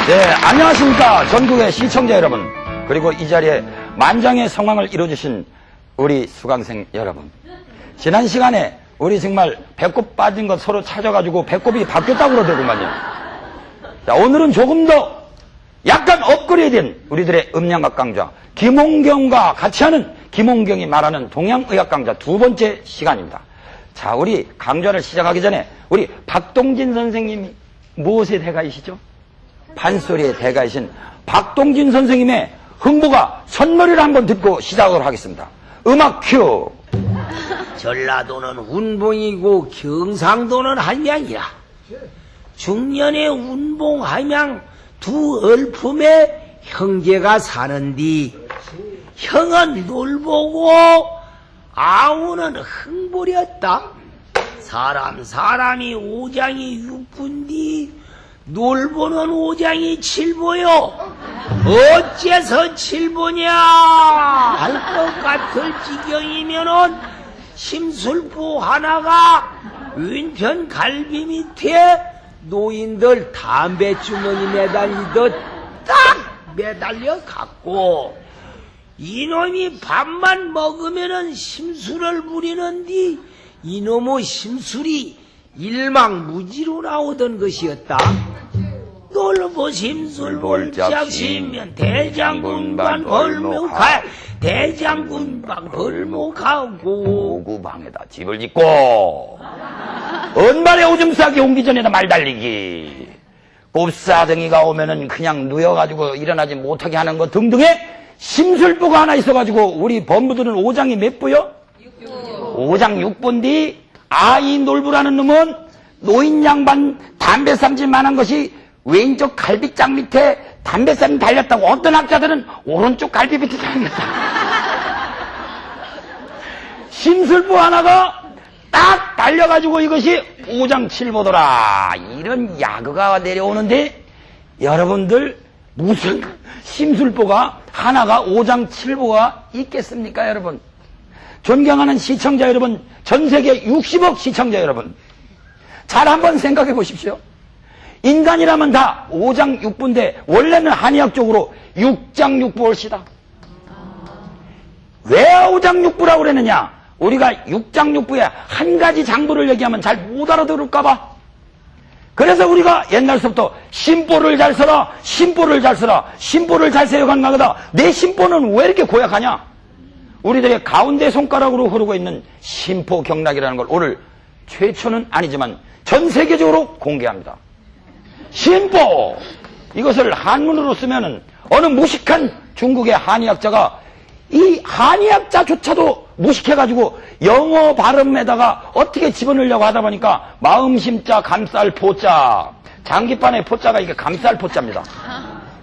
네, 안녕하십니까. 전국의 시청자 여러분, 그리고 이 자리에 만장의 성황을 이뤄주신 우리 수강생 여러분. 지난 시간에 우리 정말 배꼽 빠진 것 서로 찾아가지고 배꼽이 바뀌었다고 그러더구만요. 자, 오늘은 조금 더 약간 업그레이드된 우리들의 음양학 강좌 김홍경과 같이 하는 김홍경이 말하는 동양의학 강좌 두 번째 시간입니다. 자, 우리 강좌를 시작하기 전에 우리 박동진 선생님이 무엇의 대가이시죠? 판소리의 대가이신 박동진 선생님의 흥부가 선머리를 한번 듣고 시작을 하겠습니다. 음악 큐. 전라도는 운봉이고 경상도는 한양이라. 중년의 운봉 한양 두 얼품의 형제가 사는디 형은 놀보고 아우는 흥부렸다. 사람이 오장이 육분디 놀보는 오장이 칠보요. 어째서 칠보냐 할 것 같을 지경이면은 심술부 하나가 왼편 갈비 밑에 노인들 담배 주머니 매달리듯 딱 매달려 갖고 이놈이 밥만 먹으면은 심술을 부리는디 이놈의 심술이 일망무지로 나오던 것이었다. 놀보 심술 볼짝시면 대장군반 벌목할 대장군방 벌목하고 오구방에다 집을 짓고 은발에 오줌 싸기 옮기 전에다 말 달리기 곱사등이가 오면은 그냥 누워가지고 일어나지 못하게 하는 것 등등의 심술부가 하나 있어가지고 우리 범부들은 오장이 몇 부요? 5장 6부인데 이 놀부라는 놈은 노인 양반 담배쌈질만한 것이 왼쪽 갈비짝 밑에 담배쌈이 달렸다고 어떤 학자들은 오른쪽 갈비 밑에 달렸다. 심술부 하나가 딱 달려가지고 이것이 5장 7보더라. 이런 야그가 내려오는데 여러분들 무슨 심술보가 하나가 5장 7보가 있겠습니까 여러분? 존경하는 시청자 여러분, 전세계 60억 시청자 여러분, 잘 한번 생각해 보십시오. 인간이라면 다 5장 6부인데 원래는 한의학적으로 6장 6부올시다. 왜 5장 6부라고 그랬느냐? 우리가 6장 6부에 한 가지 장부를 얘기하면 잘 못 알아들을까봐. 그래서 우리가 옛날서부터 심보를 잘 써라, 심보를 잘 써라, 심보를 잘 세워간 거다. 내 심보는 왜 이렇게 고약하냐? 우리들의 가운데 손가락으로 흐르고 있는 심포경락이라는 걸 오늘 최초는 아니지만 전 세계적으로 공개합니다. 심보! 이것을 한문으로 쓰면은 어느 무식한 중국의 한의학자가 이 한의학자조차도 무식해가지고 영어 발음에다가 어떻게 집어넣으려고 하다 보니까 마음심자 감쌀 포자, 장기반의 포자가 이게 감쌀 포자입니다.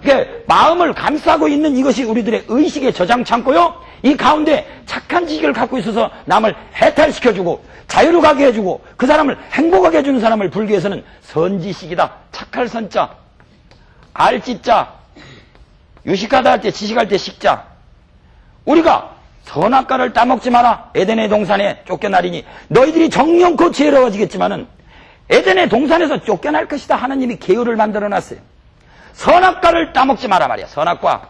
그러니까 마음을 감싸고 있는 이것이 우리들의 의식의 저장 창고요. 이 가운데 착한 지식을 갖고 있어서 남을 해탈시켜주고 자유로 가게 해주고 그 사람을 행복하게 해주는 사람을 불교에서는 선지식이다. 착할 선자, 알지자, 유식하다 할 때 지식할 때 식자. 우리가 선악과를 따먹지 마라. 에덴의 동산에 쫓겨나리니 너희들이 정령코 지혜로워지겠지만은 에덴의 동산에서 쫓겨날 것이다. 하나님이 계율을 만들어놨어요. 선악과를 따먹지 마라 말이야. 선악과.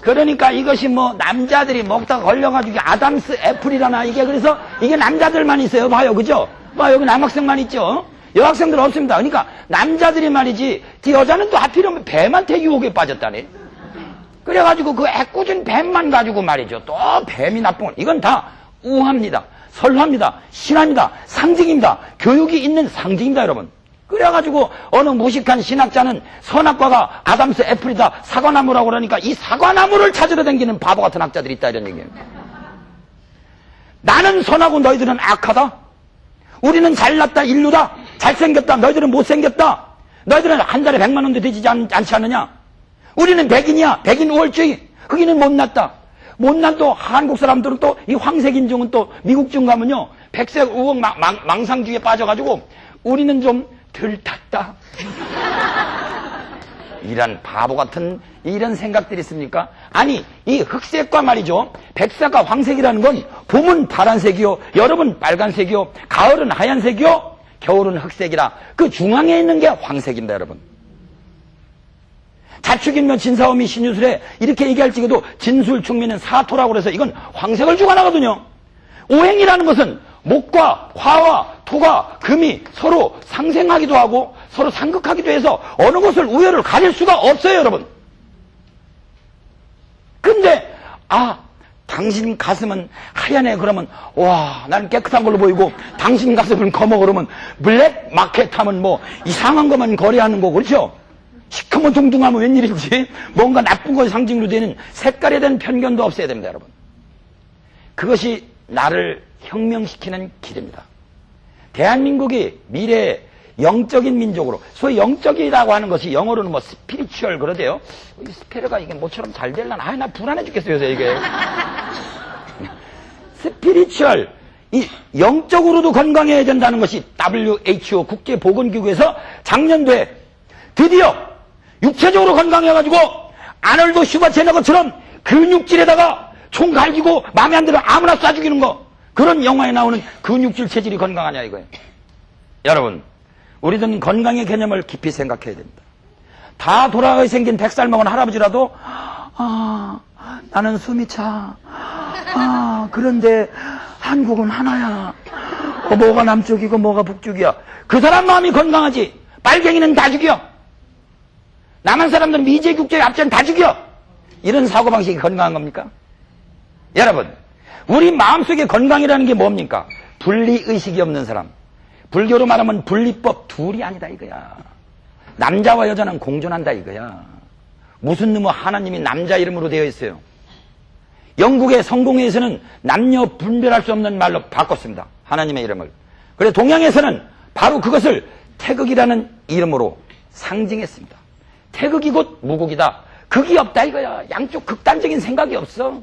그러니까 이것이 뭐 남자들이 먹다가 걸려가지고 아담스 애플이라나 이게 그래서 이게 남자들만 있어요. 봐요. 그죠? 봐 여기 남학생만 있죠? 여학생들 없습니다. 그러니까 남자들이 말이지 여자는 또 하필이면 뱀한테 유혹에 빠졌다네. 그래가지고 그 애꿎은 뱀만 가지고 말이죠. 또 뱀이 나쁜 건 이건 다 우화입니다. 설화입니다. 신화입니다. 상징입니다. 교육이 있는 상징입니다. 여러분. 그래가지고 어느 무식한 신학자는 선악과가 아담스 애플이다 사과나무라고 그러니까 이 사과나무를 찾으러 다니는 바보 같은 학자들이 있다 이런 얘기예요. 나는 선하고 너희들은 악하다. 우리는 잘났다 인류다. 잘생겼다 너희들은 못생겼다. 너희들은 한 달에 100만 원도 되지 않지 않느냐. 우리는 백인이야. 백인 우월주의. 흑인은 못났다. 못난 또 한국 사람들은 또 이 황색인종은 또 미국중 가면요 백색 우억 망상주의에 빠져가지고 우리는 좀 덜 탔다. 이런 바보 같은 이런 생각들이 있습니까? 아니 이 흑색과 말이죠 백색과 황색이라는 건 봄은 파란색이요 여름은 빨간색이요 가을은 하얀색이요 겨울은 흑색이라 그 중앙에 있는 게 황색입니다 여러분. 자축인묘 진사오미 신유술에 이렇게 얘기할지라도 진술충미는 사토라고 그래서 이건 황색을 주관하거든요. 오행이라는 것은 목과 화와 토가 금이 서로 상생하기도 하고 서로 상극하기도 해서 어느 것을 우열을 가릴 수가 없어요, 여러분. 근데 당신 가슴은 하얀애 그러면 와 나는 깨끗한 걸로 보이고 당신 가슴은 검어 그러면 블랙 마켓 하면 뭐 이상한 것만 거래하는 거 그렇죠? 시커먼 둥둥하면 웬일인지 뭔가 나쁜 것의 상징으로 되는 색깔에 대한 편견도 없어야 됩니다, 여러분. 그것이 나를 혁명시키는 길입니다. 대한민국이 미래의 영적인 민족으로, 소위 영적이라고 하는 것이 영어로는 뭐 스피리추얼 그러대요. 이 스페르가 이게 뭐처럼 잘 되려나? 나 불안해 죽겠어요, 요새 이게. 스피리추얼, 이 영적으로도 건강해야 된다는 것이 WHO 국제보건기구에서 작년도에 드디어 육체적으로 건강해가지고 아놀드 슈바체너거처럼 근육질에다가 총 갈기고 마음에 안 들어 아무나 쏴 죽이는 거, 그런 영화에 나오는 근육질 체질이 건강하냐 이거예요. 여러분, 우리들은 건강의 개념을 깊이 생각해야 됩니다. 다 돌아가게 생긴 100살 먹은 할아버지라도 나는 숨이 차. 그런데 한국은 하나야. 뭐가 남쪽이고 뭐가 북쪽이야. 그 사람 마음이 건강하지. 빨갱이는 다 죽여. 남한 사람들은 미제국제 앞전 다 죽여. 이런 사고방식이 건강한 겁니까? 여러분, 우리 마음속에 건강이라는 게 뭡니까? 분리의식이 없는 사람. 불교로 말하면 분리법 둘이 아니다 이거야. 남자와 여자는 공존한다 이거야. 무슨 놈의 하나님이 남자 이름으로 되어 있어요. 영국의 성공회에서는 남녀 분별할 수 없는 말로 바꿨습니다, 하나님의 이름을. 그래서 동양에서는 바로 그것을 태극이라는 이름으로 상징했습니다. 태극이 곧 무국이다. 극이 없다 이거야. 양쪽 극단적인 생각이 없어.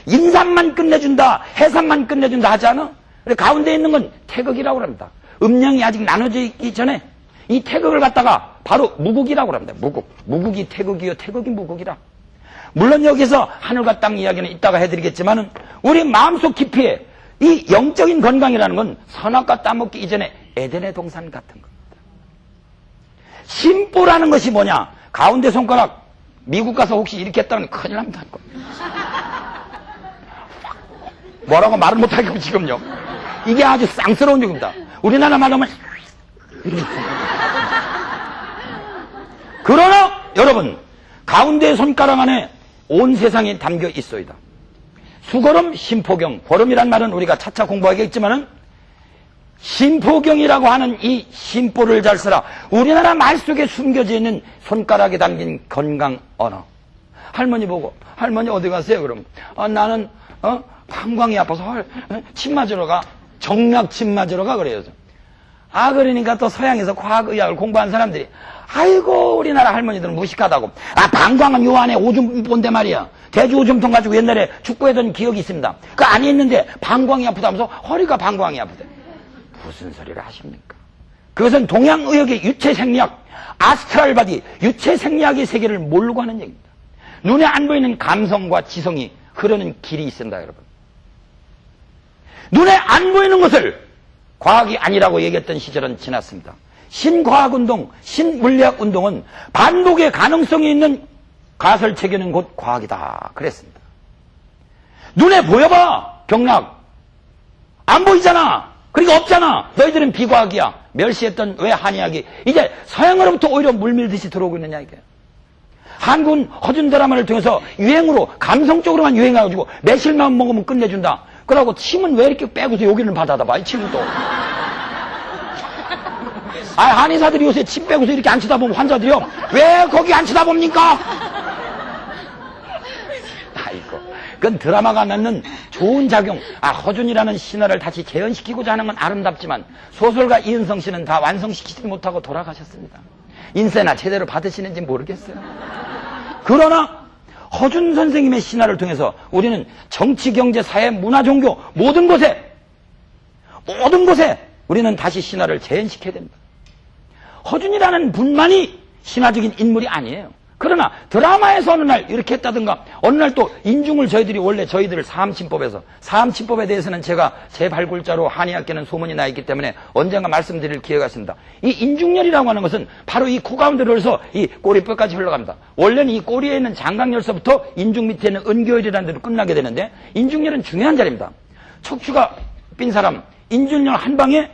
인삼만 끝내준다, 해삼만 끝내준다 하지 않아? 그래, 가운데 있는 건 태극이라고 합니다. 음양이 아직 나눠져 있기 전에 이 태극을 갖다가 바로 무국이라고 합니다. 무국이 태극이요, 태극이 무국이라. 물론 여기서 하늘과 땅 이야기는 이따가 해드리겠지만은 우리 마음속 깊이에 이 영적인 건강이라는 건 선악과 따먹기 이전에 에덴의 동산 같은 겁니다. 심보라는 것이 뭐냐? 가운데 손가락 미국 가서 혹시 이렇게 했다면 큰일 납니다. 뭐라고 말을 못하겠고 지금요. 이게 아주 쌍스러운 얘기입니다. 우리나라 말하면 그러나 여러분, 가운데 손가락 안에 온 세상이 담겨 있어이다. 수거름, 심포경, 거름이란 말은 우리가 차차 공부하겠지만은 심포경이라고 하는 이 심보를 잘 써라. 우리나라 말 속에 숨겨져 있는 손가락에 담긴 건강 언어. 할머니 보고, 할머니 어디 가세요? 그럼 나는 방광이 아파서 침 맞으러 가. 정맥 침 맞으러 가 그래요. 그러니까 또 서양에서 과학의학을 공부한 사람들이 아이고 우리나라 할머니들은 무식하다고. 방광은 요 안에 오줌 본데 말이야. 대주 오줌통 가지고 옛날에 축구했던 기억이 있습니다. 그 안에 있는데 방광이 아프다면서 허리가 방광이 아프대. 무슨 소리를 하십니까? 그것은 동양의학의 유체생리학, 아스트랄바디, 유체생리학의 세계를 모르고 하는 얘기입니다. 눈에 안 보이는 감성과 지성이 흐르는 길이 있습니다, 여러분. 눈에 안 보이는 것을 과학이 아니라고 얘기했던 시절은 지났습니다. 신과학운동, 신물리학운동은 반복의 가능성이 있는 가설체계는 곧 과학이다 그랬습니다. 눈에 보여봐, 경락. 안 보이잖아. 그러니까 없잖아. 너희들은 비과학이야. 멸시했던 왜 한의학이 이제 서양으로부터 오히려 물밀듯이 들어오고 있느냐 이게. 한국은 허준 드라마를 통해서 유행으로 감성적으로만 유행해가지고 매실만 먹으면 끝내준다. 그러고 침은 왜 이렇게 빼고서 여기는 받아봐. 이 침은 또. 한의사들이 요새 침 빼고서 이렇게 안 쳐다보면 환자들이요. 왜 거기 안 쳐다봅니까? 그건 드라마가 낳는 좋은 작용. 허준이라는 신화를 다시 재현시키고자 하는 건 아름답지만 소설가 이은성 씨는 다 완성시키지 못하고 돌아가셨습니다. 인세나 제대로 받으시는지 모르겠어요. 그러나 허준 선생님의 신화를 통해서 우리는 정치, 경제, 사회, 문화, 종교 모든 곳에 우리는 다시 신화를 재현시켜야 됩니다. 허준이라는 분만이 신화적인 인물이 아니에요. 그러나 드라마에서 어느 날 이렇게 했다든가 어느 날 또 인중을 저희들이 원래 저희들 사암침법에 대해서는 제가 제 발굴자로 한의학계는 소문이 나 있기 때문에 언젠가 말씀드릴 기회가 있습니다. 이 인중열이라고 하는 것은 바로 이 코 가운데로 흘러서 이 꼬리뼈까지 흘러갑니다. 원래는 이 꼬리에 있는 장강열서부터 인중 밑에 있는 은교열이라는 데로 끝나게 되는데 인중열은 중요한 자리입니다. 척추가 삔 사람 인중열 한 방에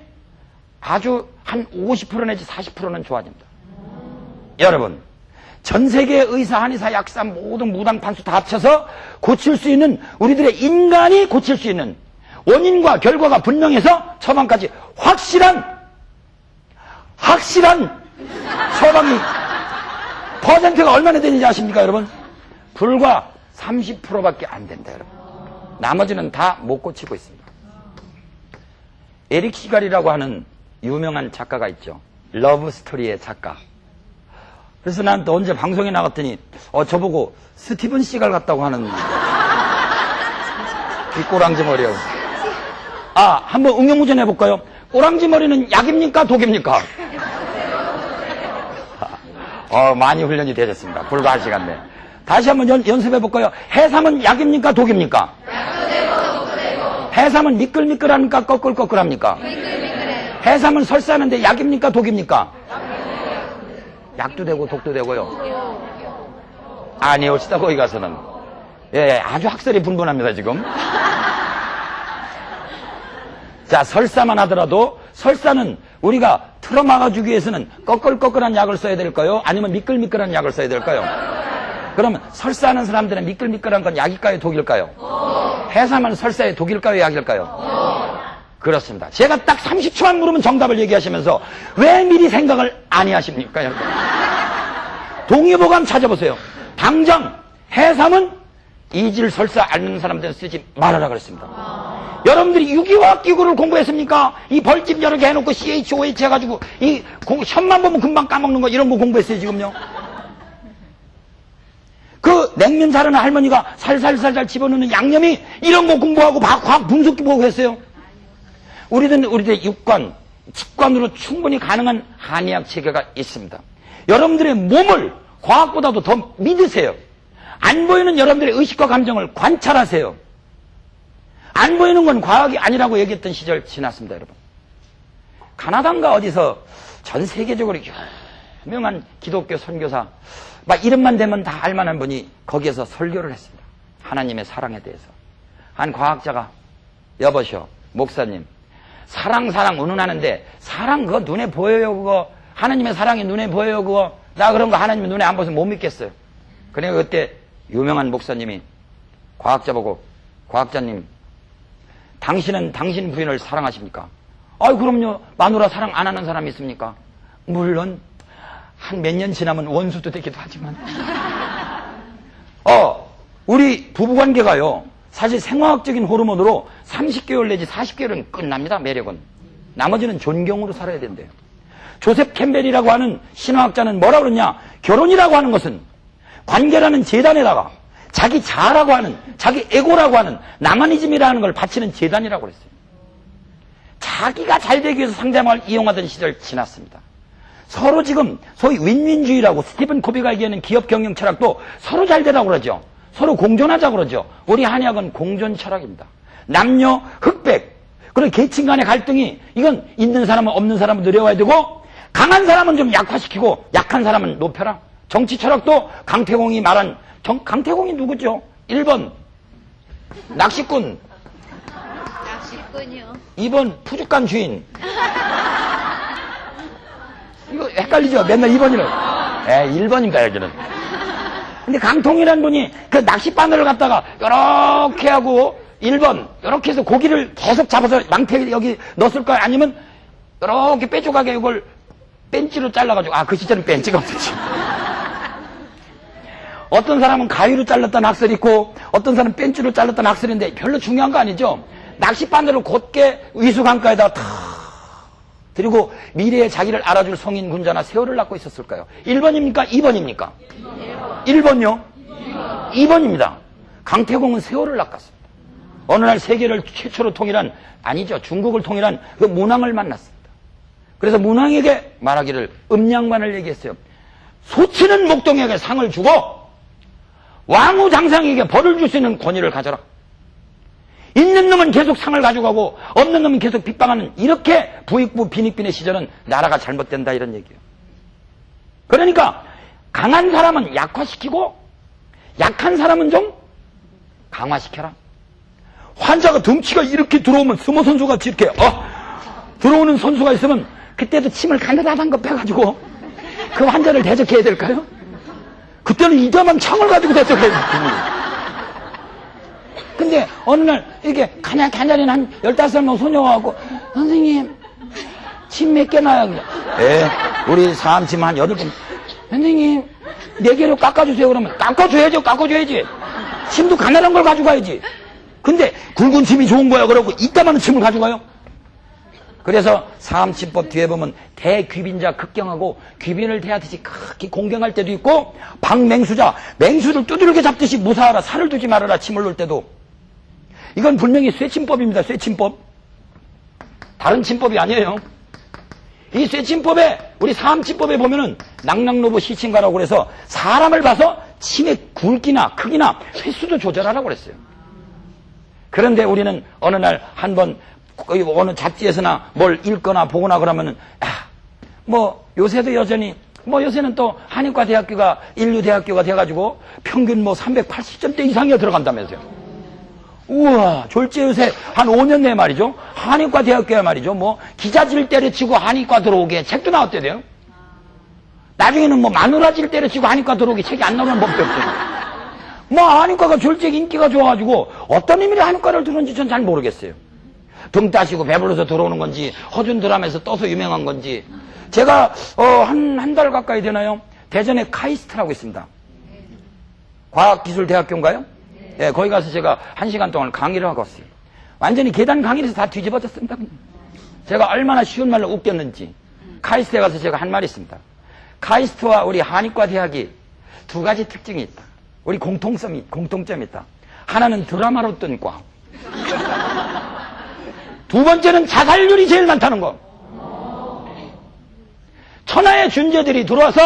아주 한 50% 내지 40%는 좋아집니다. 여러분, 전 세계 의사, 한의사, 약사 모든 무당판수 다 합쳐서 고칠 수 있는 우리들의 인간이 고칠 수 있는 원인과 결과가 분명해서 처방까지 확실한 처방이 퍼센트가 얼마나 되는지 아십니까, 여러분? 불과 30%밖에 안 된다, 여러분. 나머지는 다 못 고치고 있습니다. 에릭 시갈이라고 하는 유명한 작가가 있죠. 러브스토리의 작가. 그래서 난 또 언제 방송에 나갔더니 저보고 스티븐 시갈 같다고 하는 이 꼬랑지 머리하고. 한번 응용무전 해볼까요? 꼬랑지 머리는 약입니까 독입니까? 많이 훈련이 되셨습니다. 불과 1시간 내. 다시 한번 연습해볼까요? 해삼은 약입니까 독입니까? 해삼은 미끌미끌합니까 꺼끌꺼끌합니까? 해삼은 설사하는데 약입니까 독입니까? 약도 되고 독도 되고요. 아니옵시다 거기 가서는. 아주 학설이 분분합니다 지금. 자, 설사만 하더라도 설사는 우리가 틀어막아주기 위해서는 꺼끌꺼끌한 약을 써야 될까요? 아니면 미끌미끌한 약을 써야 될까요? 그러면 설사하는 사람들은 미끌미끌한 건 약일까요 독일까요? 해삼은 설사의 독일까요 약일까요? 그렇습니다. 제가 딱 30초만 물으면 정답을 얘기하시면서 왜 미리 생각을 아니하십니까? 동의보감 찾아보세요. 당장 해삼은 이질설사 앓는 사람들은 쓰지 말아라 그랬습니다. 여러분들이 유기화학 기구를 공부했습니까? 이 벌집 여러 개 해놓고 CHOH 해가지고 이 현만 보면 금방 까먹는 거 이런 거 공부했어요 지금요. 그 냉면 자르는 할머니가 살살살살 집어넣는 양념이 이런 거 공부하고 과학 분석기 보고 했어요. 우리들의 육관, 직관으로 충분히 가능한 한의학 체계가 있습니다. 여러분들의 몸을 과학보다도 더 믿으세요. 안 보이는 여러분들의 의식과 감정을 관찰하세요. 안 보이는 건 과학이 아니라고 얘기했던 시절 지났습니다, 여러분. 가나다인가 어디서 전 세계적으로 유명한 기독교 선교사, 막 이름만 대면 다 알만한 분이 거기에서 설교를 했습니다. 하나님의 사랑에 대해서. 한 과학자가, 여보시오, 목사님, 사랑 운운하는데 사랑 그거 눈에 보여요 그거? 하나님의 사랑이 눈에 보여요 그거? 나 그런 거 하나님이 눈에 안 보여서 못 믿겠어요. 그래 그때 유명한 목사님이 과학자 보고, 과학자님, 당신은 당신 부인을 사랑하십니까? 그럼요. 마누라 사랑 안 하는 사람이 있습니까? 물론 한 몇 년 지나면 원수도 되기도 하지만 우리 부부관계가요 사실 생화학적인 호르몬으로 30개월 내지 40개월은 끝납니다. 매력은. 나머지는 존경으로 살아야 된대요. 조셉 캠벨이라고 하는 신화학자는 뭐라 그러냐, 결혼이라고 하는 것은 관계라는 재단에다가 자기 자아라고 하는, 자기 에고라고 하는 나만이즘이라는 걸 바치는 재단이라고 그랬어요. 자기가 잘 되기 위해서 상대방을 이용하던 시절 지났습니다. 서로 지금 소위 윈윈주의라고 스티븐 코비가 얘기하는 기업 경영 철학도 서로 잘 되라고 그러죠. 서로 공존하자고 그러죠. 우리 한의학은 공존 철학입니다. 남녀, 흑백, 그리고 계층 간의 갈등이 이건 있는 사람은 없는 사람은 내려와야 되고 강한 사람은 좀 약화시키고 약한 사람은 높여라. 정치 철학도 강태공이 말한 강태공이 누구죠? 1번 낚시꾼, 낚시꾼이요. 2번 푸죽간 주인. 이거 헷갈리죠? 맨날 2번이라고. 1번입니다 여기는. 근데 강통이라는 분이 그 낚싯바늘을 갖다가 요렇게 하고 1번 요렇게 해서 고기를 계속 잡아서 망태 여기 넣었을까요? 아니면 요렇게 빼줘가게 이걸 벤치로 잘라가지고, 그 시절은 벤치가 없었지. 어떤 사람은 가위로 잘랐던 학설이 있고 어떤 사람은 벤치로 잘랐던 학설인데 별로 중요한 거 아니죠. 낚싯바늘을 곧게 위수강가에다가 탁 그리고 미래의 자기를 알아줄 성인 군자나 세월을 낳고 있었을까요? 1번입니까? 2번입니까? 1번요? 2번입니다. 강태공은 세월을 낚았습니다. 어느 날 세계를 최초로 통일한, 아니죠, 중국을 통일한 그 문왕을 만났습니다. 그래서 문왕에게 말하기를, 음양반을 얘기했어요. 소치는 목동에게 상을 주고 왕후 장상에게 벌을 줄 수 있는 권위를 가져라. 있는 놈은 계속 상을 가져가고 없는 놈은 계속 핍박하는 이렇게 부익부 빈익빈의 시절은 나라가 잘못된다 이런 얘기예요. 그러니까 강한 사람은 약화시키고 약한 사람은 좀 강화시켜라. 환자가 덩치가 이렇게 들어오면 스모 선수같이 이렇게 들어오는 선수가 있으면 그때도 침을 가느다란 거 빼가지고 그 환자를 대적해야 될까요? 그때는 이자만 창을 가지고 대적해야 돼요. 근데 어느 날 이렇게 가냐가냐린 한 15명 소녀가 와갖고 선생님 침 몇 개 나요? 우리 사암침 한 8번. 선생님 4개로 깎아주세요. 그러면 깎아줘야지. 침도 가난한 걸 가져가야지. 근데 굵은 침이 좋은 거야. 그러고 이따만한 침을 가져가요. 그래서 사암침법 뒤에 보면 대귀빈자 극경하고 귀빈을 대하듯이 크게 공경할 때도 있고 박맹수자 맹수를 두드러게 잡듯이 무사하라 살을 두지 말아라 침을 놓을 때도 이건 분명히 쇠침법입니다. 쇠침법. 다른 침법이 아니에요. 이 쇠침법에 우리 사암침법에 보면은 낙낙노부 시침가라고 그래서 사람을 봐서 침의 굵기나 크기나 횟수도 조절하라고 그랬어요. 그런데 우리는 어느 날 한번 어느 잡지에서나 뭘 읽거나 보거나 그러면은 요새도 여전히 요새는 또 한의과 대학교가 인류대학교가 돼가지고 평균 380점대 이상이 들어간다면서요. 우와, 졸제 요새 한 5년 내에 말이죠. 한의과 대학교야 말이죠. 기자질 때려치고 한의과 들어오게 책도 나왔대요. 나중에는 마누라질 때려치고 한의과 들어오게 책이 안 나오는 법도 없어요. 한의과가 졸제 인기가 좋아가지고 어떤 의미로 한의과를 들었는지 전 잘 모르겠어요. 등 따시고 배불러서 들어오는 건지 허준드라마에서 떠서 유명한 건지. 제가 한 달 가까이 되나요? 대전에 카이스트라고 있습니다. 과학기술대학교인가요? 예, 거기 가서 제가 1시간 동안 강의를 하고 왔어요. 완전히 계단 강의에서 다 뒤집어졌습니다. 제가 얼마나 쉬운 말로 웃겼는지. 카이스트에 가서 제가 한 말이 있습니다. 카이스트와 우리 한의과 대학이 2가지 특징이 있다. 우리 공통점이 있다. 하나는 드라마로 뜬 과. 2번째는 자살률이 제일 많다는 거. 천하의 존재들이 들어와서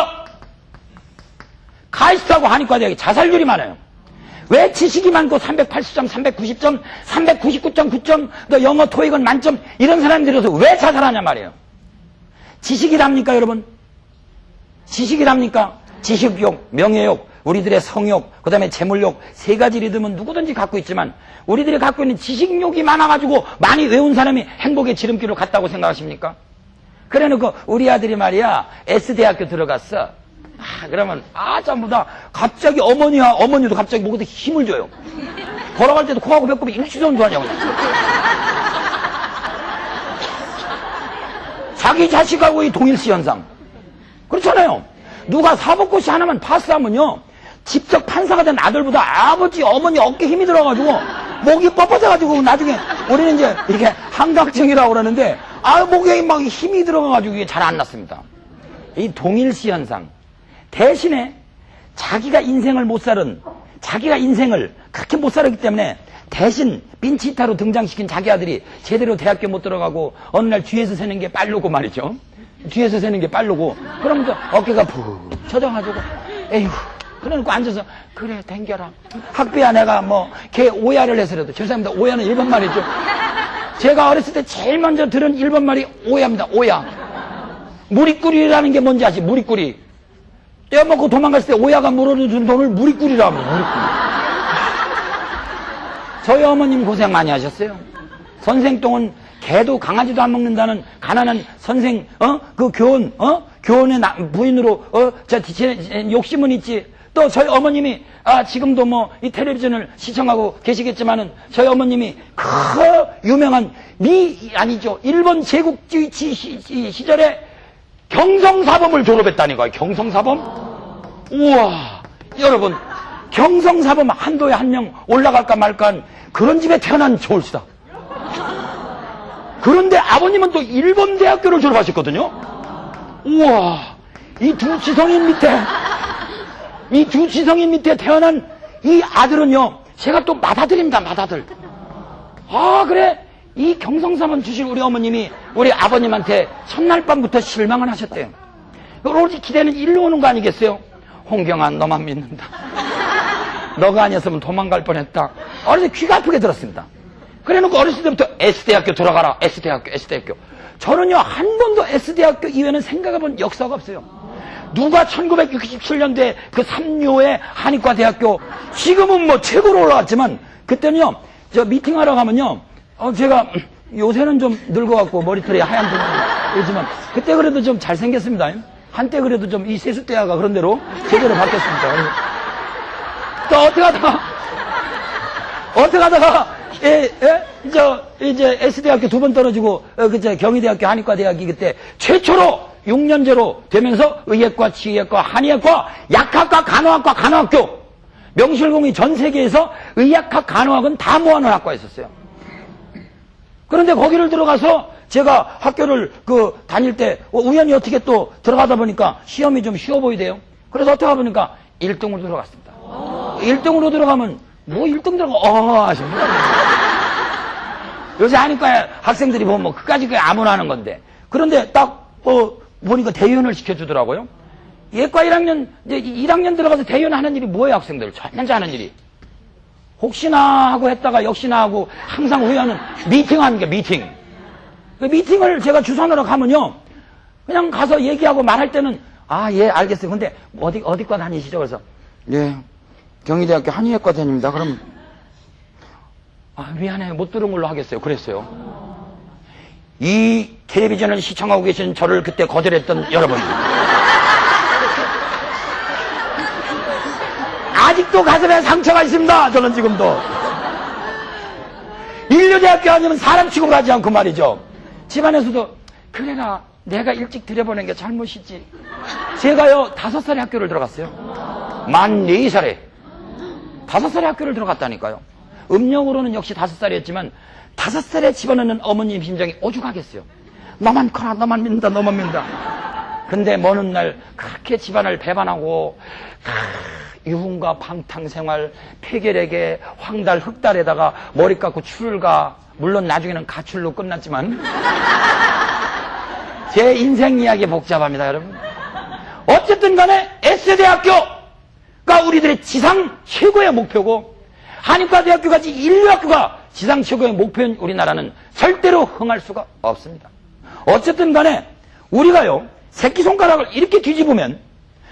카이스트하고 한의과 대학이 자살률이 많아요. 왜 지식이 많고 380점, 390점, 399.9점, 또 영어 토익은 만점 이런 사람들이 들어서 왜 자살하냐 말이에요. 지식이랍니까 여러분? 지식이랍니까? 지식욕, 명예욕, 우리들의 성욕, 그 다음에 재물욕 3가지 리듬은 누구든지 갖고 있지만 우리들이 갖고 있는 지식욕이 많아가지고 많이 외운 사람이 행복의 지름길을 갔다고 생각하십니까? 그래놓고 우리 아들이 말이야 S대학교 들어갔어. 그러면 전부 다 갑자기 어머니도 갑자기 목에다 힘을 줘요. 걸어갈 때도 코하고 배꼽이 일치전도 하냐고. 자기 자식하고 이 동일시 현상. 그렇잖아요. 누가 사법고시 하나만 파스하면요 직접 판사가 된 아들보다 아버지 어머니 어깨에 힘이 들어가지고 목이 뻣뻣해가지고 나중에 우리는 이제 이렇게 한각증이라고 그러는데 목에 막 힘이 들어가가지고 이게 잘 안 났습니다. 이 동일시 현상. 대신에 자기가 인생을 그렇게 못 살았기 때문에 대신 빈치타로 등장시킨 자기 아들이 제대로 대학교 못 들어가고 어느 날 뒤에서 새는 게 빠르고 말이죠. 뒤에서 새는 게 빠르고 그러면서 어깨가 푹 쳐져가지고 에휴 그래놓고 앉아서 그래 댕겨라. 학비야 내가 걔 오야를 해서라도 죄송합니다. 오야는 일본말이죠. 제가 어렸을 때 제일 먼저 들은 일본말이 오야입니다. 오야. 무리꾸리라는 게 뭔지 아시? 무리꾸리. 떼어먹고 도망갔을 때 오야가 물어준 돈을 무리꾸리라고 합니다. 무리꾸리. 저희 어머님 고생 많이 하셨어요. 선생똥은 개도 강아지도 안 먹는다는 가난한 선생 그 교원의 부인으로 욕심은 있지. 또 저희 어머님이 지금도 이 텔레비전을 시청하고 계시겠지만은 저희 어머님이 그 유명한 일본 제국주의 시절에 경성사범을 졸업했다니까요. 경성사범? 우와, 여러분, 경성사범 한도에 한 명 올라갈까 말까 한 그런 집에 태어난 좋을시다. 그런데 아버님은 또 일본 대학교를 졸업하셨거든요. 우와, 이 두 지성인 밑에 태어난 이 아들은요, 제가 또 맏아들입니다, 맏아들. 그래? 이 경성사범 주실 우리 어머님이 우리 아버님한테 첫날 밤부터 실망을 하셨대요. 오로지 기대는 일로 오는 거 아니겠어요? 홍경아, 너만 믿는다. 너가 아니었으면 도망갈 뻔했다. 어렸을 때 귀가 아프게 들었습니다. 그래놓고 어렸을 때부터 S대학교 들어가라. S대학교. 저는요, 한 번도 S대학교 이외에는 생각해본 역사가 없어요. 누가 1967년도에 그 삼류의 한의과대학교, 지금은 뭐 최고로 올라왔지만, 그때는요, 저 미팅하러 가면요, 제가 요새는 좀 늙어갖고 머리털이 하얀 분이지만, 그때 그래도 좀 잘생겼습니다. 한때 그래도 좀 이 세숫대야가 그런 대로 제대로 바뀌었습니다. 또 어떻게 하다가, 이제 S대학교 2번 떨어지고, 경희대학교 한의과대학이 그때 최초로 6년제로 되면서 의예과, 치의학과, 한의학과, 약학과, 간호학과, 간호학교. 명실공히 전 세계에서 의학학, 간호학은 다 모아놓은 학과였었어요. 그런데 거기를 들어가서 제가 학교를 다닐 때 우연히 어떻게 또 들어가다 보니까 시험이 좀 쉬워 보이대요. 그래서 어떻게 하다 보니까 1등으로 들어갔습니다. 1등으로 들어가면 뭐 1등 들어가, 하십니다. 요새 한의과 학생들이 보면 뭐 그까짓 게 아무나 하는 건데. 그런데 딱, 보니까 대연을 시켜주더라고요. 예과 1학년, 이제 1학년 들어가서 대연 하는 일이 뭐예요, 학생들? 혼자 하는 일이. 혹시나 하고 했다가 역시나 하고 항상 후회하는 미팅하는 게 미팅. 그 미팅을 제가 주선하러 가면요. 그냥 가서 얘기하고 말할 때는, 예, 알겠어요. 근데 어디과 다니시죠? 그래서, 예, 경희대학교 한의학과 다닙니다. 그럼, 미안해요. 못 들은 걸로 하겠어요. 그랬어요. 이 텔레비전을 시청하고 계신 저를 그때 거절했던 여러분. 아직도 가슴에 상처가 있습니다. 저는 지금도. 인류대학교 아니면 사람 취급을 하지 않고 말이죠. 집안에서도 그래라, 내가 일찍 들여보낸 게 잘못이지. 제가요 5살에 학교를 들어갔어요. 만 4살에 5살에 학교를 들어갔다니까요. 음력으로는 역시 5살이었지만 5살에 집어넣는 어머님 심정이 오죽하겠어요. 너만 커라, 너만 믿는다, 너만 믿는다. 근데 먼 훗날 그렇게 집안을 배반하고 유흥과 방탕생활, 폐결에게 황달, 흑달에다가 머리 깎고 출가, 물론 나중에는 가출로 끝났지만 제 인생 이야기 복잡합니다, 여러분. 어쨌든 간에 S대학교가 우리들의 지상 최고의 목표고 한의과대학교까지 인류학교가 지상 최고의 목표인 우리나라는 절대로 흥할 수가 없습니다. 어쨌든 간에 우리가요, 새끼손가락을 이렇게 뒤집으면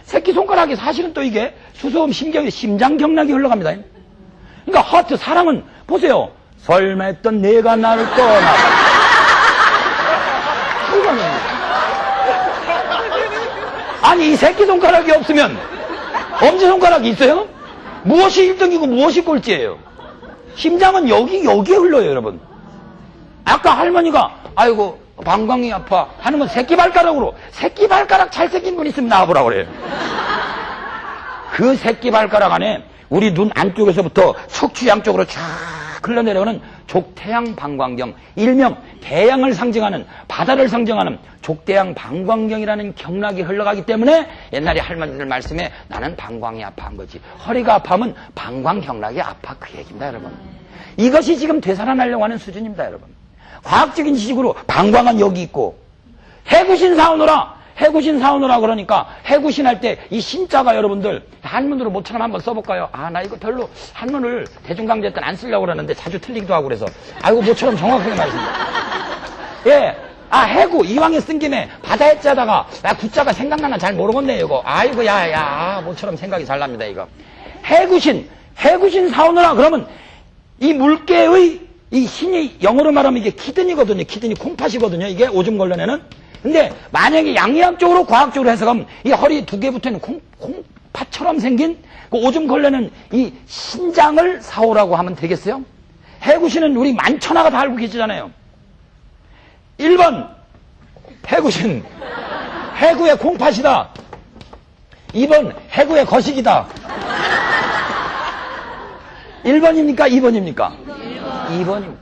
새끼손가락이 사실은 또 이게 수소음, 심장경락이 흘러갑니다. 그러니까 하트, 사람은 보세요. 설렜던 내가 나를 떠나. 아니, 이 새끼손가락이 없으면 엄지손가락이 있어요? 무엇이 1등이고 무엇이 꼴찌예요? 심장은 여기에 흘러요, 여러분. 아까 할머니가 아이고 방광이 아파 하는 건 새끼발가락으로, 새끼발가락 잘생긴 분 있으면 나와보라고 그래요. 그 새끼발가락 안에 우리 눈 안쪽에서부터 척추 양쪽으로 쫙 흘러내려오는 족태양 방광경, 일명 대양을 상징하는, 바다를 상징하는 족대양 방광경이라는 경락이 흘러가기 때문에 옛날에 할머니들 말씀에 나는 방광이 아파한 거지, 허리가 아파하면 방광경락이 아파, 그 얘기입니다, 여러분. 이것이 지금 되살아나려고 하는 수준입니다, 여러분. 과학적인 지식으로 방광은 여기 있고, 해구신 사오느라 그러니까 해구신 할 때 이 신자가 여러분들 한문으로 모처럼 한번 써볼까요? 나 이거 별로 한문을 대중강좌 때는 안 쓰려고 그러는데 자주 틀리기도 하고 그래서 모처럼 정확하게 말씀드립니다. 예, 해구 이왕에 쓴 김에 바다에 짜다가 구자가 생각나나 잘 모르겠네 이거. 모처럼 생각이 잘 납니다 이거. 해구신 사오느라 그러면 이 물개의 이 신이 영어로 말하면 이게 키드니거든요. 키드니 콩팥이거든요. 이게 오줌 걸러내는. 근데 만약에 양의학적으로 과학적으로 해석하면 이 허리 2개 붙어있는 콩팥처럼 생긴 그 오줌 걸레는 이 신장을 사오라고 하면 되겠어요? 해구신은 우리 만천하가 다 알고 계시잖아요. 1번 해구신, 해구의 콩팥이다. 2번 해구의 거식이다. 1번입니까? 2번입니까? 2번입니다.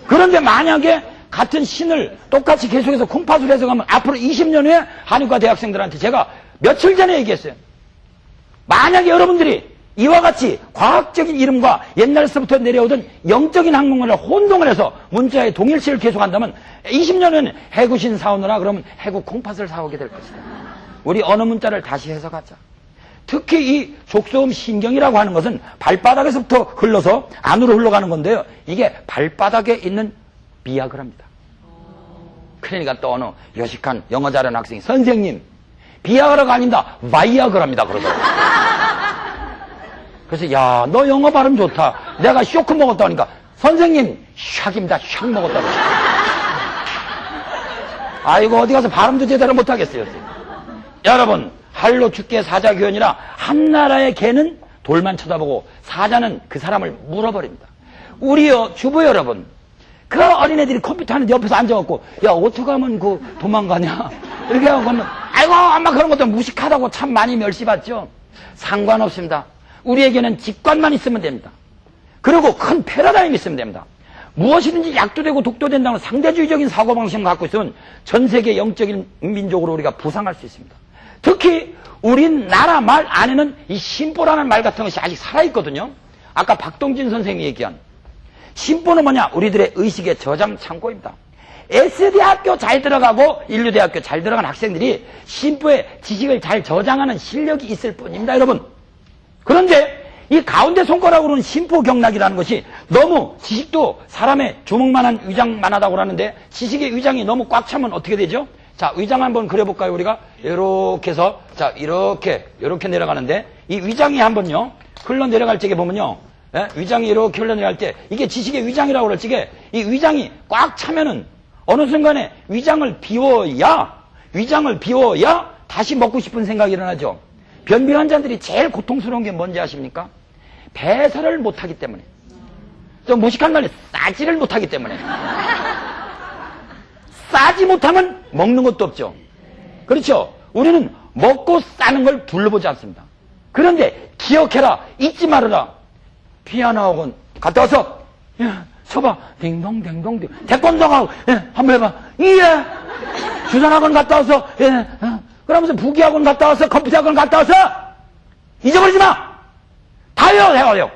그런데 만약에 같은 신을 똑같이 계속해서 콩팥으로 해석하면 앞으로 20년 후에 한의과 대학생들한테 제가 며칠 전에 얘기했어요. 만약에 여러분들이 이와 같이 과학적인 이름과 옛날서부터 내려오던 영적인 학문을 혼동을 해서 문자의 동일시를 계속한다면 20년은 해구신 사오느라 그러면 해구 콩팥을 사오게 될 것이다. 우리 언어 문자를 다시 해석하자. 특히 이 족소음 신경이라고 하는 것은 발바닥에서부터 흘러서 안으로 흘러가는 건데요. 이게 발바닥에 있는 비아그라입니다. 그러니까 또 어느 여식한 영어 잘하는 학생이 선생님 비아그라가 아닌다 바이아그라입니다 그러더라고요. 그래서 야 너 영어 발음 좋다. 내가 쇼크 먹었다 하니까 선생님 샥입니다. 샥 먹었다고. 아이고 어디 가서 발음도 제대로 못하겠어요. 여러분 할로 죽게 사자 교훈이라 한 나라의 개는 돌만 쳐다보고 사자는 그 사람을 물어버립니다. 우리 주부 여러분 그 어린애들이 컴퓨터 하는 옆에서 앉아갖고 야 어떻게 하면 그 도망가냐 이렇게 하고 하면 아이고 엄마 그런 것도 무식하다고 참 많이 멸시받죠. 상관없습니다. 우리에게는 직관만 있으면 됩니다. 그리고 큰 패러다임이 있으면 됩니다. 무엇이든지 약도 되고 독도 된다는 상대주의적인 사고방식을 갖고 있으면 전 세계 영적인 민족으로 우리가 부상할 수 있습니다. 특히 우리나라 말 안에는 이 신보라는 말 같은 것이 아직 살아있거든요. 아까 박동진 선생님이 얘기한 신보는 뭐냐? 우리들의 의식의 저장 창고입니다. S대학교 잘 들어가고 인류대학교 잘 들어간 학생들이 신보의 지식을 잘 저장하는 실력이 있을 뿐입니다, 여러분. 그런데 이 가운데 손가락으로는 심포경락이라는 것이 너무 지식도 사람의 주먹만한 위장만 하다고 하는데 지식의 위장이 너무 꽉 차면 어떻게 되죠? 자, 위장 한번 그려볼까요, 우리가? 이렇게 해서, 자, 이렇게 내려가는데, 이 위장이 한번요, 흘러내려갈 적에 보면요, 예? 위장이 이렇게 흘러내려갈 때, 이게 지식의 위장이라고 그럴 적에, 이 위장이 꽉 차면은, 어느 순간에 위장을 비워야 다시 먹고 싶은 생각이 일어나죠. 변비 환자들이 제일 고통스러운 게 뭔지 아십니까? 배설을 못하기 때문에. 좀 무식한 말로 싸지를 못하기 때문에. 싸지 못하면 먹는 것도 없죠. 그렇죠? 우리는 먹고 싸는 걸 둘러보지 않습니다. 그런데 기억해라. 잊지 말아라. 피아노 학원 갔다 와서 쳐봐. 딩동딩동딩. 태권도하고 한번 해봐. 예. 주산학원 갔다 와서 그러면서 부기학원 갔다 와서 컴퓨터학원 갔다 와서 잊어버리지 마. 다 외워.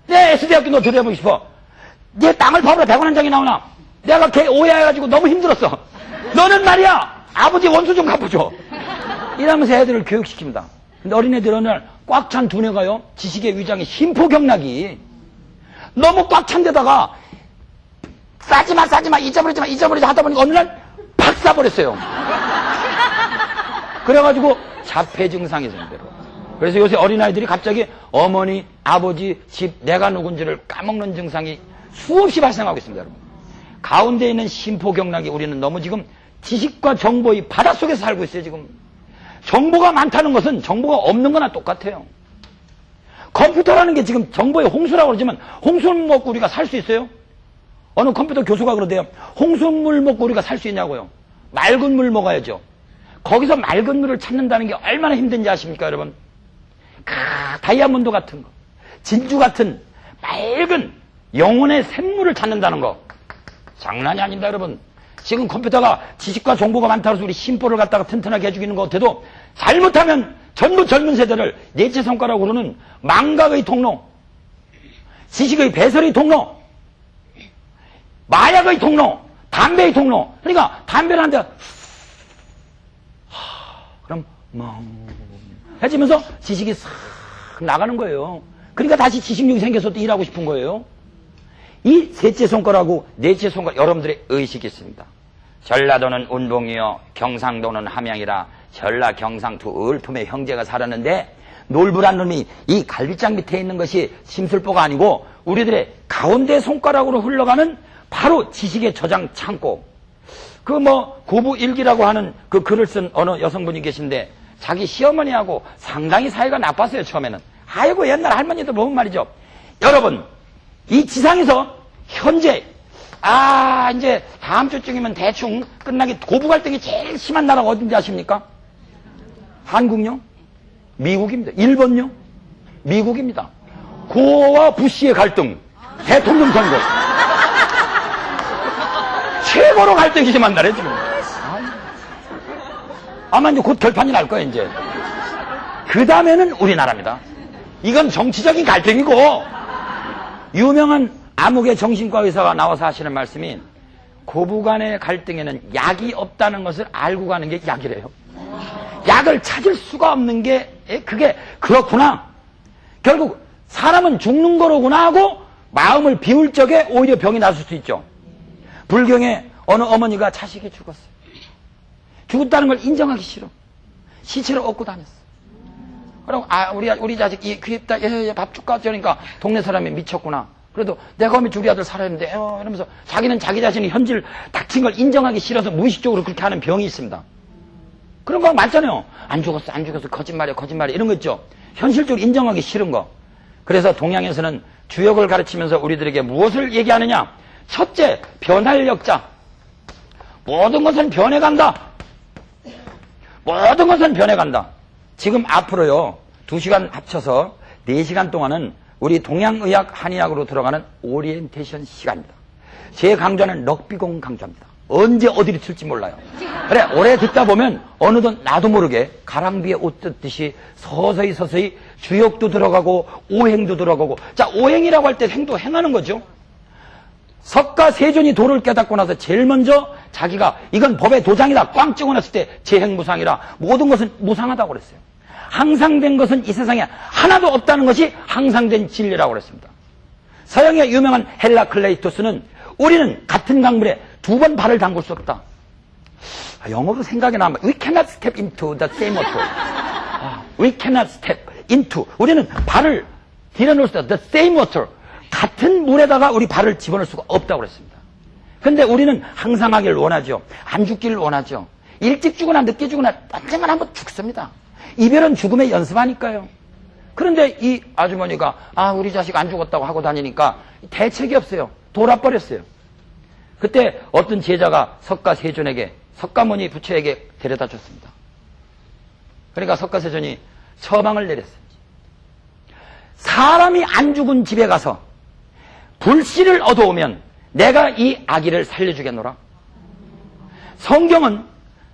내 S대학교 너 들여보고 싶어. 내 땅을 파보라 100원 한 장이 나오나. 내가 걔 오해해가지고 너무 힘들었어. 너는 말이야 아버지 원수 좀 갚아줘. 이러면서 애들을 교육시킵니다. 근데 어린애들 어느 날 꽉 찬 두뇌가요 지식의 위장에 심포경락이 너무 꽉 찬 데다가 싸지마 잊어버리자 하다 보니까 어느 날 팍 싸버렸어요. 그래가지고 자폐 증상이 생겨요. 그래서 요새 어린아이들이 갑자기 어머니, 아버지, 집, 내가 누군지를 까먹는 증상이 수없이 발생하고 있습니다, 여러분. 가운데 있는 심포경락이 우리는 너무 지금 지식과 정보의 바닷속에서 살고 있어요, 지금. 정보가 많다는 것은 정보가 없는 거나 똑같아요. 컴퓨터라는 게 지금 정보의 홍수라고 그러지만 홍수물 먹고 우리가 살 수 있어요? 어느 컴퓨터 교수가 그러대요. 홍수물 먹고 우리가 살 수 있냐고요. 맑은 물 먹어야죠. 거기서 맑은 물을 찾는다는 게 얼마나 힘든지 아십니까, 여러분? 다이아몬드 같은 거, 진주 같은 맑은 영혼의 샘물을 찾는다는 거 장난이 아닙니다, 여러분. 지금 컴퓨터가 지식과 정보가 많다고 해서 우리 심보를 갖다가 튼튼하게 해주기는 것 같아도 잘못하면 전부 젊은 세대를 넷째 손가락으로는 망각의 통로, 지식의 배설의 통로, 마약의 통로, 담배의 통로. 그러니까 담배를 한 대 그럼 해지면서 지식이 싹 나가는 거예요. 그러니까 다시 지식력이 생겨서 또 일하고 싶은 거예요. 이 셋째 손가락하고 넷째 손가락 여러분들의 의식이 있습니다. 전라도는 운봉이요 경상도는 함양이라 전라 경상 두 을품의 형제가 살았는데 놀부란 놈이 이 갈비장 밑에 있는 것이 심술보가 아니고 우리들의 가운데 손가락으로 흘러가는 바로 지식의 저장 창고. 고부일기라고 하는 그 글을 쓴 어느 여성분이 계신데 자기 시어머니하고 상당히 사이가 나빴어요, 처음에는. 아이고, 옛날 할머니들 보면 말이죠. 여러분, 이 지상에서 현재, 이제 다음 주쯤이면 대충 끝나기 고부 갈등이 제일 심한 나라가 어딘지 아십니까? 한국요? 미국입니다. 일본요? 미국입니다. 고와 부시의 갈등, 대통령 선거. 최고로 갈등이 심한 나라에 지금. 아마 이제 곧 결판이 날 거예요, 이제. 그 다음에는 우리나라입니다. 이건 정치적인 갈등이고, 유명한 암흑의 정신과 의사가 나와서 하시는 말씀이 고부간의 갈등에는 약이 없다는 것을 알고 가는 게 약이래요. 약을 찾을 수가 없는 게 그게 그렇구나. 결국 사람은 죽는 거로구나 하고 마음을 비울 적에 오히려 병이 나설 수 있죠. 불경에 어느 어머니가 자식이 죽었어요. 죽었다는 걸 인정하기 싫어. 시체를 얻고 다녔어. 그럼 우리 자식 귀엽다. 밥 줄까? 그러니까 동네 사람이 미쳤구나. 그래도 내가 오면 우리 아들 살아있는데 이러면서 자기는 자기 자신이 현실 닥친 걸 인정하기 싫어서 무의식적으로 그렇게 하는 병이 있습니다. 그런 거 많잖아요. 안 죽었어 거짓말이야 이런 거 있죠. 현실적으로 인정하기 싫은 거. 그래서 동양에서는 주역을 가르치면서 우리들에게 무엇을 얘기하느냐. 첫째, 변할 역자. 모든 것은 변해간다. 모든 것은 변해간다. 지금 앞으로요 2시간 합쳐서 4시간 동안은 우리 동양의학 한의학으로 들어가는 오리엔테이션 시간입니다. 제 강좌는 럭비공 강좌입니다. 언제 어디로 튈지 몰라요. 그래 오래 듣다 보면 어느덧 나도 모르게 가랑비에 옷 뜯듯이 서서히 주역도 들어가고 오행도 들어가고. 자, 오행이라고 할 때 행도 행하는 거죠. 석가세존이 도를 깨닫고 나서 제일 먼저 자기가 이건 법의 도장이다 꽝 찍어놨을 때 재행무상이라 모든 것은 무상하다고 그랬어요. 항상된 것은 이 세상에 하나도 없다는 것이 항상된 진리라고 그랬습니다. 서양의 유명한 헬라클레이토스는 우리는 같은 강물에 2번 발을 담글 수 없다. 영어로 생각이 나면 We cannot step into the same water. We cannot step into. 우리는 발을 들여놓을 수 없다. The same water. 같은 물에다가 우리 발을 집어넣을 수가 없다고 그랬습니다. 근데 우리는 항상 하길 원하죠. 안 죽기를 원하죠. 일찍 죽거나 늦게 죽거나 언젠간 한번 죽습니다. 이별은 죽음의 연습하니까요. 그런데 이 아주머니가 우리 자식 안 죽었다고 하고 다니니까 대책이 없어요. 돌아버렸어요. 그때 어떤 제자가 석가세존에게 석가모니 부처에게 데려다 줬습니다. 그러니까 석가세존이 처방을 내렸어요. 사람이 안 죽은 집에 가서 불씨를 얻어오면 내가 이 아기를 살려주겠노라. 성경은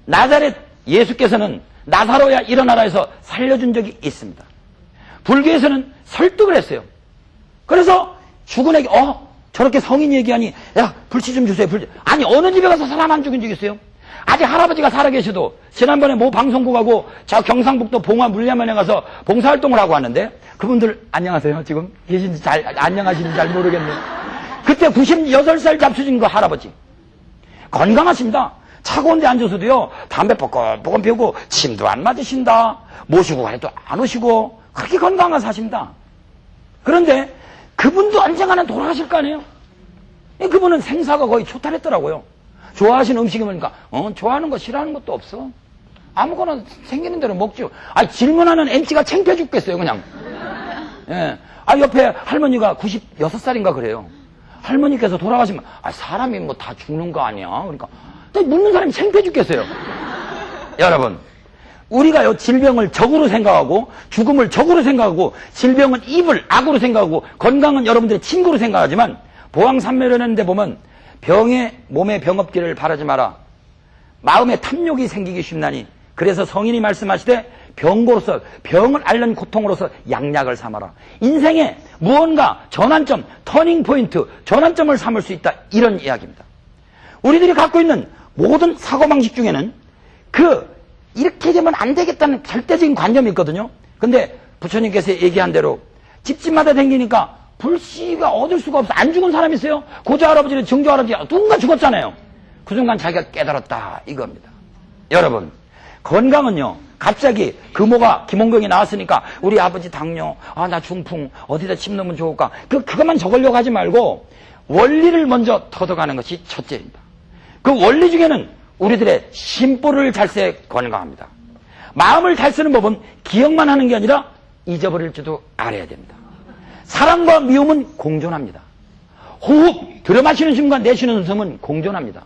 나자렛 예수께서는 나사로야 일어나라 해서 살려준 적이 있습니다. 불교에서는 설득을 했어요. 그래서 죽은 애기 저렇게 성인이 얘기하니 야 불씨 좀 주세요. 불씨. 아니 어느 집에 가서 사람 안 죽인 적 있어요? 아직 할아버지가 살아계셔도 지난번에 모 방송국하고 저 경상북도 봉화 물려면에 가서 봉사활동을 하고 왔는데 그분들 안녕하세요. 지금 계신지 안녕하시는지 잘 모르겠네요. 그때 96살 잡수진 거 할아버지. 건강하십니다. 차가운 데 앉아서도요 담배 뽀글뽀글 피우고 침도 안 맞으신다. 모시고 가도 안 오시고 그렇게 건강한 사십니다. 그런데 그분도 언젠가는 돌아가실 거 아니에요. 그분은 생사가 거의 초탈했더라고요. 좋아하시는 음식이 뭐니까 좋아하는 거 싫어하는 것도 없어. 아무거나 생기는 대로 먹죠. 질문하는 MC가 창피해 죽겠어요 그냥. 예. 옆에 할머니가 96살인가 그래요. 할머니께서 돌아가시면 사람이 뭐 다 죽는 거 아니야. 그러니까 묻는 사람이 창피해 죽겠어요. 여러분 우리가요 질병을 적으로 생각하고 죽음을 적으로 생각하고 질병은 입을 악으로 생각하고 건강은 여러분들의 친구로 생각하지만 보왕산매론인데 보면 몸에 병업기를 바라지 마라. 마음에 탐욕이 생기기 쉽나니 그래서 성인이 말씀하시되 병고로서 병을 앓는 고통으로서 양약을 삼아라. 인생에 무언가 전환점, 터닝포인트, 전환점을 삼을 수 있다. 이런 이야기입니다. 우리들이 갖고 있는 모든 사고방식 중에는 이렇게 되면 안 되겠다는 절대적인 관념이 있거든요. 근데 부처님께서 얘기한 대로 집집마다 다니니까 불씨가 얻을 수가 없어. 안 죽은 사람이 있어요? 고조 할아버지는 증조 할아버지 누군가 죽었잖아요. 그 순간 자기가 깨달았다 이겁니다. 여러분 건강은요 갑자기 금호가 김홍경이 나왔으니까 우리 아버지 당뇨 나 중풍 어디다 침 넣으면 좋을까 그것만 적으려고 하지 말고 원리를 먼저 터득하는 것이 첫째입니다. 그 원리 중에는 우리들의 심보를 잘 써야 건강합니다. 마음을 잘 쓰는 법은 기억만 하는 게 아니라 잊어버릴 줄도 알아야 됩니다. 사랑과 미움은 공존합니다. 호흡 들어마시는 숨과 내쉬는 숨은 공존합니다.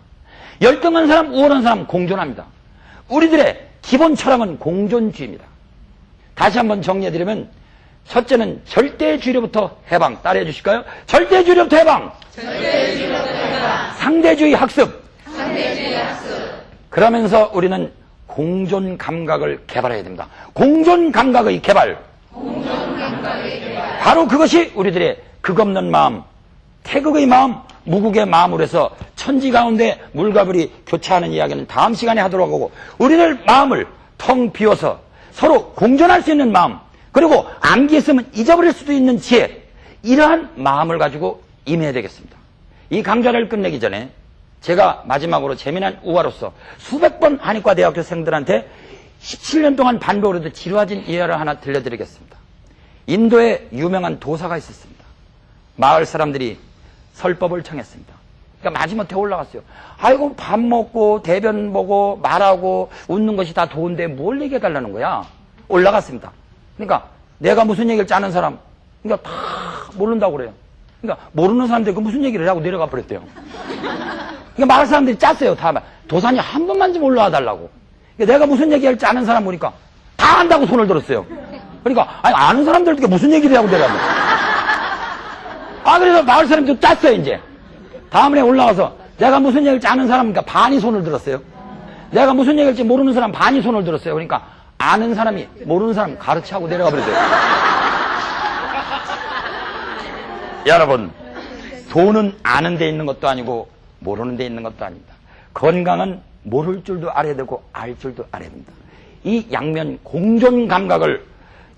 열등한 사람 우월한 사람 공존합니다. 우리들의 기본 철학은 공존주의입니다. 다시 한번 정리해드리면 첫째는 절대주의로부터 해방. 따라해 주실까요? 절대주의로부터 해방. 상대주의 학습. 그러면서 우리는 공존감각을 개발해야 됩니다. 공존감각의 개발. 바로 그것이 우리들의 극없는 마음, 태극의 마음, 무국의 마음으로 해서 천지 가운데 물과 불이 교차하는 이야기는 다음 시간에 하도록 하고, 우리들 마음을 텅 비워서 서로 공존할 수 있는 마음, 그리고 암기했으면 잊어버릴 수도 있는 지혜, 이러한 마음을 가지고 임해야 되겠습니다. 이 강좌를 끝내기 전에 제가 마지막으로 재미난 우화로서 수백 번 한의과 대학교생들한테 17년 동안 반복으로 지루하진 이야기를 하나 들려드리겠습니다. 인도에 유명한 도사가 있었습니다. 마을 사람들이 설법을 청했습니다. 그러니까 마지못해 올라갔어요. 아이고, 밥 먹고 대변 보고 말하고 웃는 것이 다 도운데 뭘 얘기해달라는 거야. 올라갔습니다. 그러니까 내가 무슨 얘기를 짜는 사람, 그러니까 다 모른다고 그래요. 그러니까 모르는 사람들이 그 무슨 얘기를 하고 내려가 버렸대요. 그러니까 마을 사람들이 짰어요. 다 도사님 한 번만 좀 올라와 달라고. 그러니까 내가 무슨 얘기를 짜는 사람 보니까 다 안다고 손을 들었어요. 그러니까 아니, 아는 사람들한테 무슨 얘기를 하고 내려가. 그래서 마을 사람들도 짰어요. 이제 다음에 올라와서 내가 무슨 얘기를 짜는 사람이니까 반이 손을 들었어요. 내가 무슨 얘기일지 모르는 사람 반이 손을 들었어요. 그러니까 아는 사람이 모르는 사람 가르치하고 내려가 버렸어요. 여러분, 돈은 아는 데 있는 것도 아니고 모르는 데 있는 것도 아닙니다. 건강은 모를 줄도 알아야 되고 알 줄도 알아야 됩니다. 이 양면 공존 감각을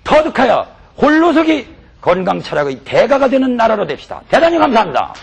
터득하여 홀로서기 건강 철학의 대가가 되는 나라로 됩시다. 대단히 감사합니다.